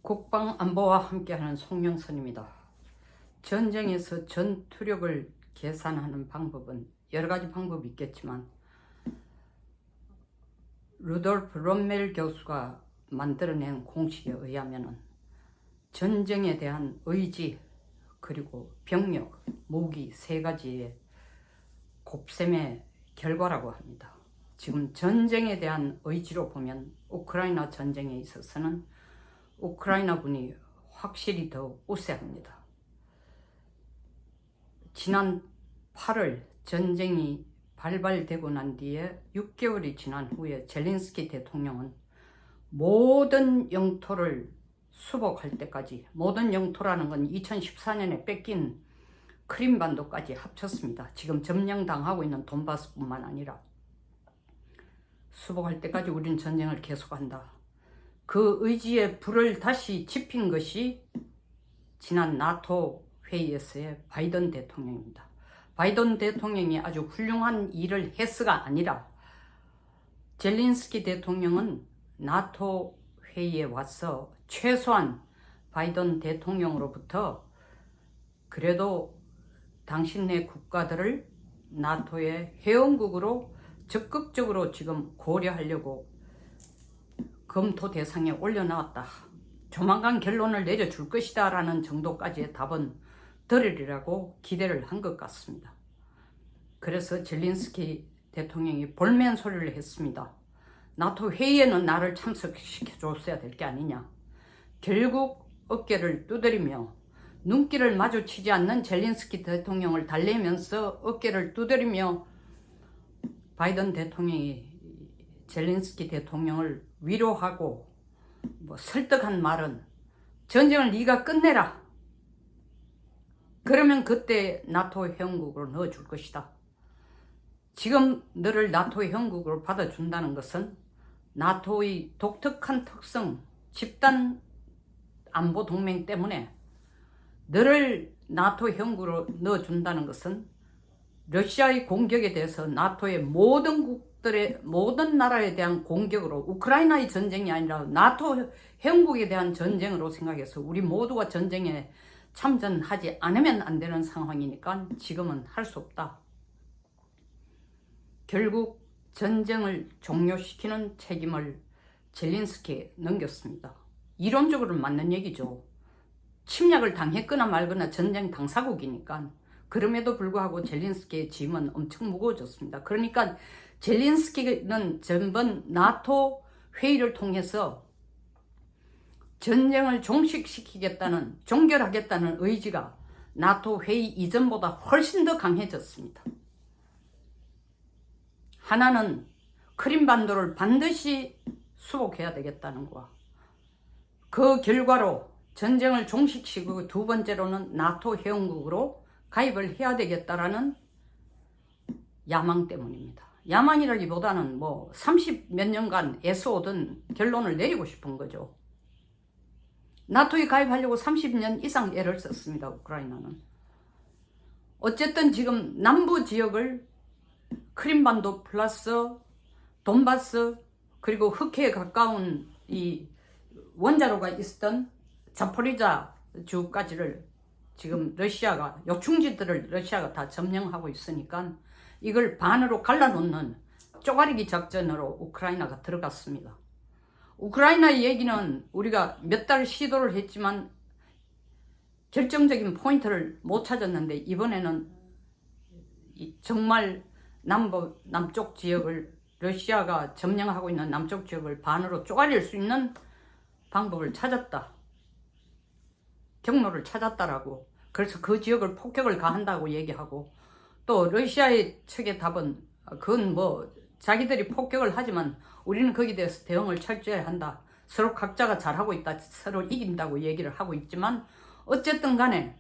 국방안보와 함께하는 송영선입니다. 전쟁에서 전투력을 계산하는 방법은 여러 가지 방법이 있겠지만 루돌프 롬멜 교수가 만들어낸 공식에 의하면 전쟁에 대한 의지 그리고 병력, 무기 세 가지의 곱셈의 결과라고 합니다. 지금 전쟁에 대한 의지로 보면 우크라이나 전쟁에 있어서는 우크라이나 군이 확실히 더 우세합니다. 지난 8월 전쟁이 발발되고 난 뒤에 6개월이 지난 후에 젤렌스키 대통령은 모든 영토를 수복할 때까지, 모든 영토라는 건 2014년에 뺏긴 크림반도까지 합쳤습니다. 지금 점령당하고 있는 돈바스뿐만 아니라 수복할 때까지 우리는 전쟁을 계속한다. 그 의지에 불을 다시 지핀 것이 지난 나토 회의에서의 바이든 대통령입니다. 바이든 대통령이 아주 훌륭한 일을 했어가 아니라 젤렌스키 대통령은 나토 회의에 와서 최소한 바이든 대통령으로부터 그래도 당신네 국가들을 나토의 회원국으로 적극적으로 지금 고려하려고 검토 대상에 올려놓았다. 조만간 결론을 내려줄 것이다 라는 정도까지의 답은 들으리라고 기대를 한 것 같습니다. 그래서 젤렌스키 대통령이 볼멘 소리를 했습니다. 나토 회의에는 나를 참석시켜줬어야 될 게 아니냐. 결국 어깨를 두드리며 눈길을 마주치지 않는 젤렌스키 대통령을 달래면서 어깨를 두드리며 바이든 대통령이 젤렌스키 대통령을 위로하고 설득한 말은 전쟁을 네가 끝내라. 그러면 그때 나토 회원국으로 넣어줄 것이다. 지금 너를 나토 회원국으로 받아준다는 것은 나토의 독특한 특성, 집단 안보 동맹 때문에 너를 나토 회원국으로 넣어준다는 것은 러시아의 공격에 대해서 나토의 모든 나라에 대한 공격으로 우크라이나의 전쟁이 아니라 나토 회원국에 대한 전쟁으로 생각해서 우리 모두가 전쟁에 참전하지 않으면 안 되는 상황이니까 지금은 할 수 없다. 결국 전쟁을 종료시키는 책임을 젤렌스키에 넘겼습니다. 이론적으로는 맞는 얘기죠. 침략을 당했거나 말거나 전쟁 당사국이니까. 그럼에도 불구하고 젤렌스키의 짐은 엄청 무거워졌습니다. 그러니까 젤렌스키는 전번 나토 회의를 통해서 전쟁을 종결하겠다는 의지가 나토 회의 이전보다 훨씬 더 강해졌습니다. 하나는 크림반도를 반드시 수복해야 되겠다는 거와 그 결과로 전쟁을 종식시키고 두 번째로는 나토 회원국으로 가입을 해야 되겠다라는 야망 때문입니다. 야망이라기보다는 30몇 년간 애써오던 결론을 내리고 싶은 거죠. 나토에 가입하려고 30년 이상 애를 썼습니다. 우크라이나는. 어쨌든 지금 남부 지역을 크림반도 플러스 돈바스 그리고 흑해에 가까운 이 원자로가 있었던 자포리자 주까지를 지금 러시아가 요충지들을 러시아가 다 점령하고 있으니까 이걸 반으로 갈라놓는 쪼가리기 작전으로 우크라이나가 들어갔습니다. 우크라이나 얘기는 우리가 몇 달 시도를 했지만 결정적인 포인트를 못 찾았는데 이번에는 정말 남쪽 지역을 러시아가 점령하고 있는 남쪽 지역을 반으로 쪼가릴 수 있는 방법을 찾았다. 경로를 찾았다라고. 그래서 그 지역을 폭격을 가한다고 얘기하고 또 러시아의 측의 답은 그건 자기들이 폭격을 하지만 우리는 거기에 대해서 대응을 철저히 한다. 서로 각자가 잘하고 있다. 서로 이긴다고 얘기를 하고 있지만 어쨌든 간에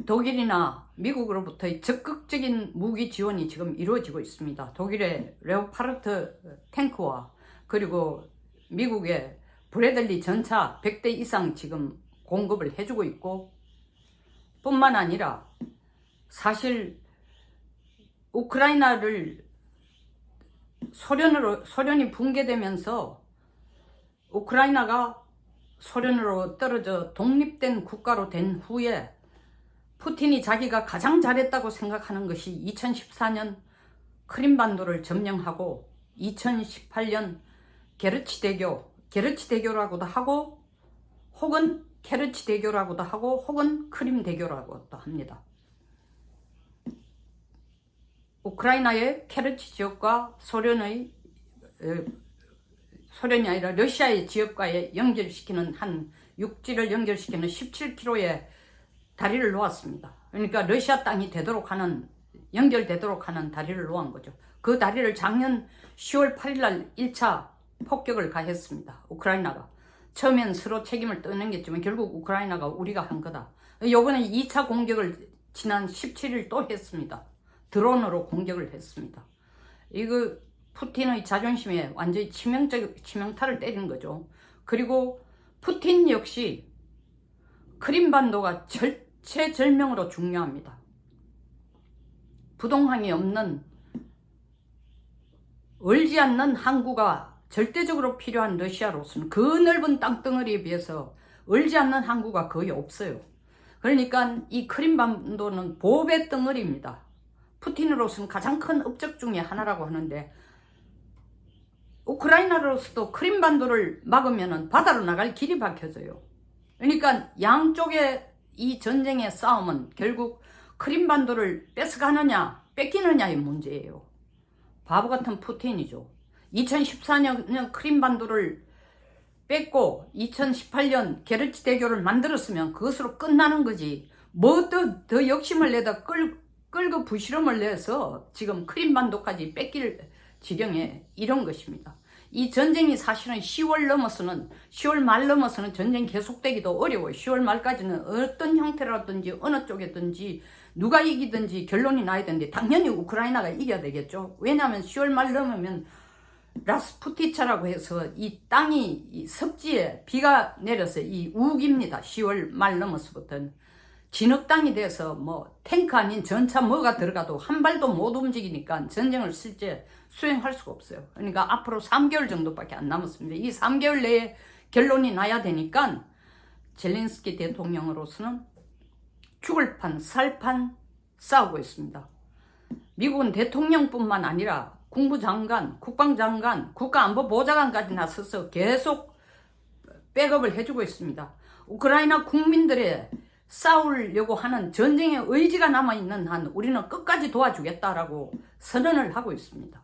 독일이나 미국으로부터의 적극적인 무기 지원이 지금 이루어지고 있습니다. 독일의 레오파르트 탱크와 그리고 미국의 브래들리 전차 100대 이상 지금 공급을 해주고 있고 뿐만 아니라 사실 우크라이나를 소련이 붕괴되면서 우크라이나가 소련으로 떨어져 독립된 국가로 된 후에 푸틴이 자기가 가장 잘했다고 생각하는 것이 2014년 크림반도를 점령하고 2018년 게르치대교라고도 하고 혹은 케르치대교라고도 하고 혹은 크림대교라고도 합니다. 우크라이나의 케르치 지역과 소련이 아니라 러시아의 지역과의 연결시키는 한 육지를 연결시키는 17km의 다리를 놓았습니다. 그러니까 러시아 땅이 연결되도록 하는 다리를 놓은 거죠. 그 다리를 작년 10월 8일 날 1차 폭격을 가했습니다. 우크라이나가. 처음엔 서로 책임을 떠넘겼지만 결국 우크라이나가 우리가 한 거다. 요번에 2차 공격을 지난 17일 또 했습니다. 드론으로 공격을 했습니다. 이거 푸틴의 자존심에 완전히 치명타를 때린 거죠. 그리고 푸틴 역시 크림반도가 절체절명으로 중요합니다. 부동항이 없는 얼지 않는 항구가 절대적으로 필요한 러시아로서는 그 넓은 땅덩어리에 비해서 얼지 않는 항구가 거의 없어요. 그러니까 이 크림반도는 보배 덩어리입니다. 푸틴으로서는 가장 큰 업적 중에 하나라고 하는데 우크라이나로서도 크림반도를 막으면 바다로 나갈 길이 막혀져요. 그러니까 양쪽의 이 전쟁의 싸움은 결국 크림반도를 뺏어가느냐 뺏기느냐의 문제예요. 바보 같은 푸틴이죠. 2014년 크림반도를 뺏고 2018년 게르치 대교를 만들었으면 그것으로 끝나는 거지. 뭐 더 욕심을 내다 끌고 부실험을 내서 지금 크림반도까지 뺏길 지경에 이런 것입니다. 이 전쟁이 사실은 10월 말 넘어서는 전쟁이 계속되기도 어려워요. 10월 말까지는 어떤 형태라든지 어느 쪽이든지 누가 이기든지 결론이 나야 되는데 당연히 우크라이나가 이겨야 되겠죠. 왜냐하면 10월 말 넘으면 라스푸티차라고 해서 이 땅이 이 습지에 비가 내려서 이 우기입니다. 10월 말 넘어서부터는 진흙 땅이 돼서 뭐 탱크 아닌 전차 뭐가 들어가도 한 발도 못 움직이니까 전쟁을 실제 수행할 수가 없어요. 그러니까 앞으로 3개월 정도밖에 안 남았습니다. 이 3개월 내에 결론이 나야 되니까 젤렌스키 대통령으로서는 죽을 판 살판 싸우고 있습니다. 미국은 대통령뿐만 아니라 국무장관, 국방장관, 국가안보보좌관까지 나서서 계속 백업을 해주고 있습니다. 우크라이나 국민들의 싸우려고 하는 전쟁의 의지가 남아있는 한 우리는 끝까지 도와주겠다라고 선언을 하고 있습니다.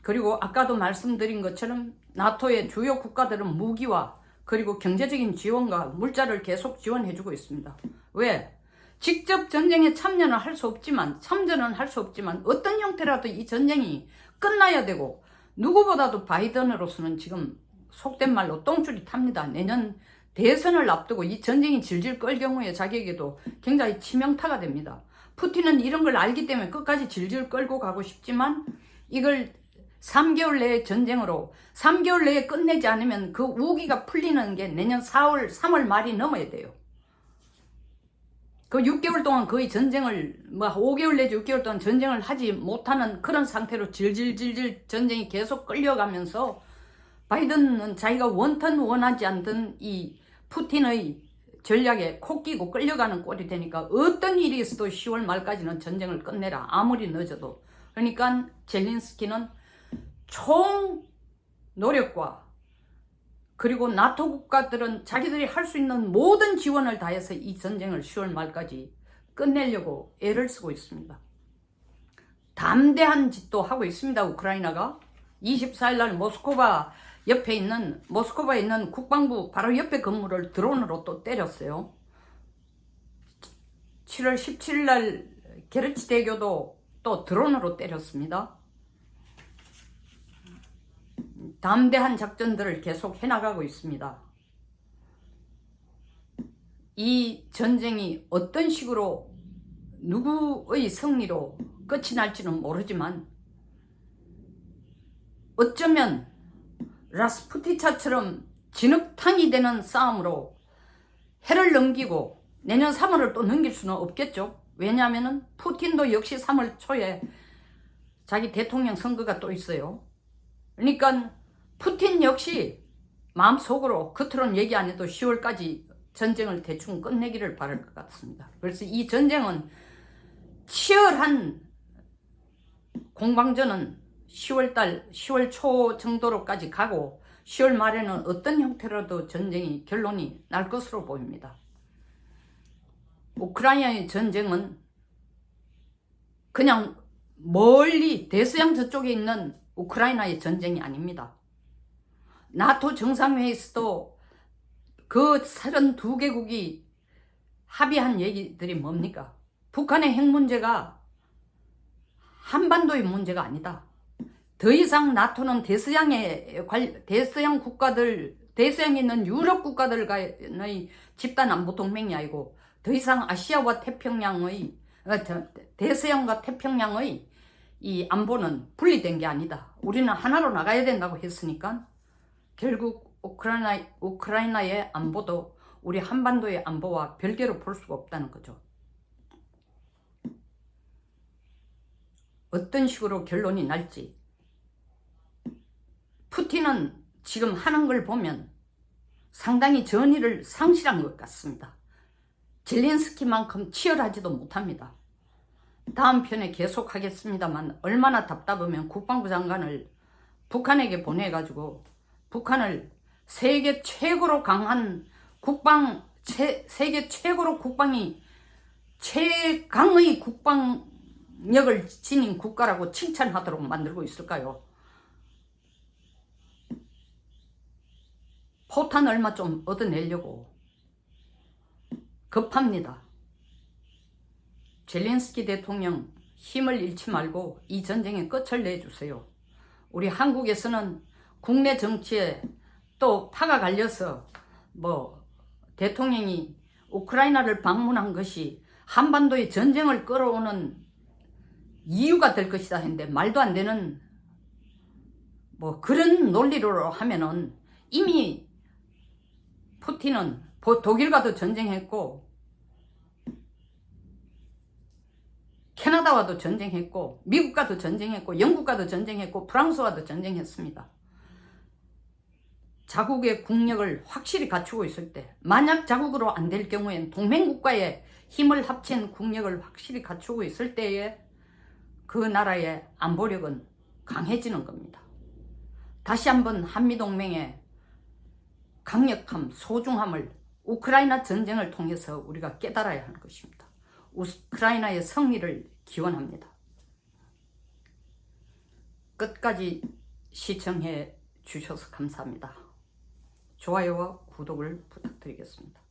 그리고 아까도 말씀드린 것처럼 나토의 주요 국가들은 무기와 그리고 경제적인 지원과 물자를 계속 지원해주고 있습니다. 왜? 직접 전쟁에 참전은 할 수 없지만 어떤 형태라도 이 전쟁이 끝나야 되고 누구보다도 바이든으로서는 지금 속된 말로 똥줄이 탑니다. 내년 대선을 앞두고 이 전쟁이 질질 끌 경우에 자기에게도 굉장히 치명타가 됩니다. 푸틴은 이런 걸 알기 때문에 끝까지 질질 끌고 가고 싶지만 이걸 3개월 내의 전쟁으로 3개월 내에 끝내지 않으면 그 우기가 풀리는 게 내년 3월 말이 넘어야 돼요. 그 6개월 동안 거의 전쟁을 5개월 내지 6개월 동안 전쟁을 하지 못하는 그런 상태로 질질질질 전쟁이 계속 끌려가면서 바이든은 자기가 원하지 않던 이 푸틴의 전략에 코 끼고 끌려가는 꼴이 되니까 어떤 일이 있어도 10월 말까지는 전쟁을 끝내라. 아무리 늦어도. 그러니까 젤렌스키는 총 노력과 그리고 나토 국가들은 자기들이 할 수 있는 모든 지원을 다해서 이 전쟁을 10월 말까지 끝내려고 애를 쓰고 있습니다. 담대한 짓도 하고 있습니다. 우크라이나가 24일 날 모스크바에 있는 국방부 바로 옆에 건물을 드론으로 또 때렸어요. 7월 17일 날 게르치 대교도 또 드론으로 때렸습니다. 담대한 작전들을 계속 해나가고 있습니다. 이 전쟁이 어떤 식으로 누구의 승리로 끝이 날지는 모르지만 어쩌면 라스푸티차처럼 진흙탕이 되는 싸움으로 해를 넘기고 내년 3월을 또 넘길 수는 없겠죠. 왜냐하면 푸틴도 역시 3월 초에 자기 대통령 선거가 또 있어요. 그러니까 푸틴 역시 마음속으로 겉으로는 얘기 안 해도 10월까지 전쟁을 대충 끝내기를 바랄 것 같습니다. 그래서 이 전쟁은 치열한 공방전은 10월 초 정도로까지 가고 10월 말에는 어떤 형태로도 전쟁이 결론이 날 것으로 보입니다. 우크라이나의 전쟁은 그냥 멀리 대서양 저쪽에 있는 우크라이나의 전쟁이 아닙니다. 나토 정상회의에서도 그 32개국이 합의한 얘기들이 뭡니까? 북한의 핵 문제가 한반도의 문제가 아니다. 더 이상 나토는 대서양 국가들, 대서양에 있는 유럽 국가들과의 집단 안보 동맹이 아니고 더 이상 아시아와 태평양의 대서양과 태평양의 이 안보는 분리된 게 아니다. 우리는 하나로 나가야 된다고 했으니까 결국 우크라이나의 안보도 우리 한반도의 안보와 별개로 볼 수가 없다는 거죠. 어떤 식으로 결론이 날지 푸틴은 지금 하는 걸 보면 상당히 전의를 상실한 것 같습니다. 젤렌스키만큼 치열하지도 못합니다. 다음 편에 계속하겠습니다만 얼마나 답답하면 국방부 장관을 북한에게 보내가지고 북한을 세계 최고로 강한 세계 최고로 국방이 최강의 국방력을 지닌 국가라고 칭찬하도록 만들고 있을까요? 포탄 얼마 좀 얻어내려고 급합니다. 젤렌스키 대통령 힘을 잃지 말고 이 전쟁의 끝을 내주세요. 우리 한국에서는 국내 정치에 또 파가 갈려서 대통령이 우크라이나를 방문한 것이 한반도의 전쟁을 끌어오는 이유가 될 것이다 했는데 말도 안 되는 그런 논리로 하면은 이미 푸틴은 독일과도 전쟁했고 캐나다와도 전쟁했고 미국과도 전쟁했고 영국과도 전쟁했고 프랑스와도 전쟁했습니다. 자국의 국력을 확실히 갖추고 있을 때 만약 자국으로 안 될 경우엔 동맹국가의 힘을 합친 국력을 확실히 갖추고 있을 때에 그 나라의 안보력은 강해지는 겁니다. 다시 한번 한미동맹의 강력함, 소중함을 우크라이나 전쟁을 통해서 우리가 깨달아야 하는 것입니다. 우크라이나의 승리를 기원합니다. 끝까지 시청해 주셔서 감사합니다. 좋아요와 구독을 부탁드리겠습니다.